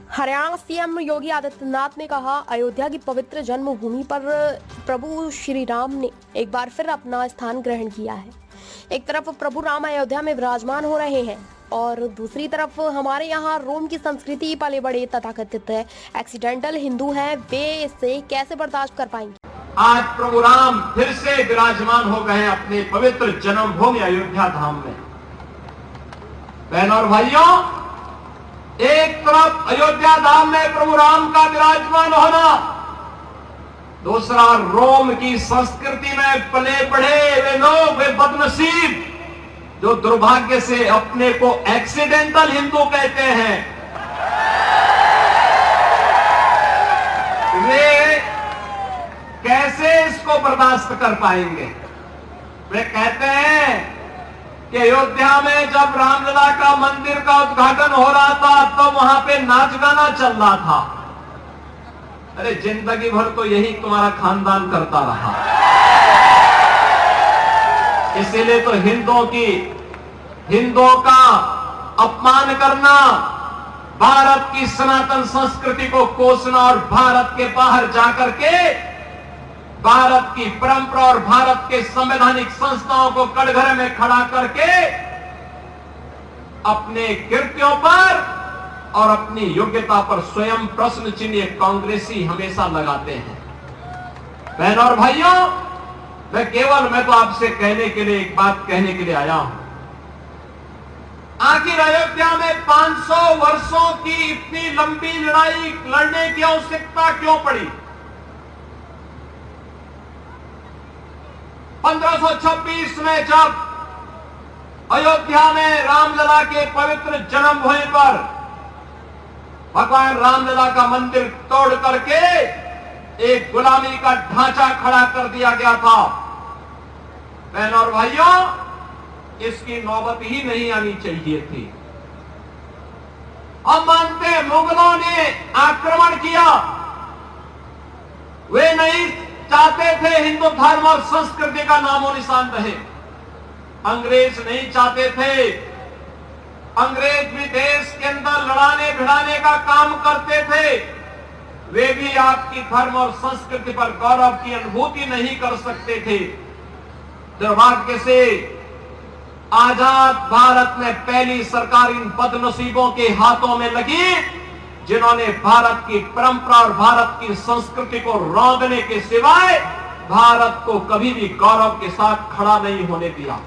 Haryana CM Yogi Adityanath ने कहा, अयोध्या की पवित्र जन्मभूमि पर प्रभु श्री राम ने एक बार फिर अपना स्थान ग्रहण किया है। एक तरफ प्रभु राम अयोध्या में विराजमान हो रहे हैं और दूसरी तरफ हमारे यहाँ रोम की संस्कृति पले बड़े तथाकथित एक्सीडेंटल हिंदू हैं, वे इसे कैसे बर्दाश्त कर पाएंगे। आज प्रभु राम फिर से विराजमान हो गए अपने पवित्र जन्मभूमि अयोध्या धाम में। बहनों और भाइयों, एक तरफ अयोध्या धाम में प्रभु राम का विराजमान होना, दूसरा रोम की संस्कृति में पले बढ़े वे लोग, वे बदनसीब जो दुर्भाग्य से अपने को एक्सीडेंटल हिंदू कहते हैं, वे कैसे इसको बर्दाश्त कर पाएंगे। वे कहते हैं कि अयोध्या में जब रामलला का मंदिर का उद्घाटन हो रहा था तो वहां पे नाच गाना चल रहा था। अरे जिंदगी भर तो यही तुम्हारा खानदान करता रहा, इसीलिए तो हिंदुओं का अपमान करना, भारत की सनातन संस्कृति को कोसना और भारत के बाहर जाकर के भारत की परंपरा और भारत के संवैधानिक संस्थाओं को कटघरे में खड़ा करके अपने कृत्यों पर और अपनी योग्यता पर स्वयं प्रश्न चिन्ह कांग्रेसी हमेशा लगाते हैं। बहनों और भाइयों, मैं तो आपसे कहने के लिए एक बात कहने के लिए आया हूं। आखिर अयोध्या में 500 वर्षों की इतनी लंबी लड़ाई लड़ने की आवश्यकता क्यों पड़ी? 1526 में जब अयोध्या में रामलला के पवित्र जन्मभूमि पर भगवान रामलला का मंदिर तोड़ करके एक गुलामी का ढांचा खड़ा कर दिया गया था, बहनों और भाइयों, इसकी नौबत ही नहीं आनी चाहिए थी। हम मानते हैं मुगलों ने आक्रमण किया, वे नहीं चाहते थे हिंदू धर्म और संस्कृति का नामो निशान रहे। अंग्रेज नहीं चाहते थे, अंग्रेज भी देश के अंदर लड़ाने भिड़ाने का काम करते थे, वे भी आपकी धर्म और संस्कृति पर गौरव की अनुभूति नहीं कर सकते थे। दुर्भाग्य से आजाद भारत में पहली सरकार इन बदनसीबों के हाथों में लगी, जिन्होंने भारत की परंपरा और भारत की संस्कृति को रौंदने के सिवाय भारत को कभी भी गौरव के साथ खड़ा नहीं होने दिया।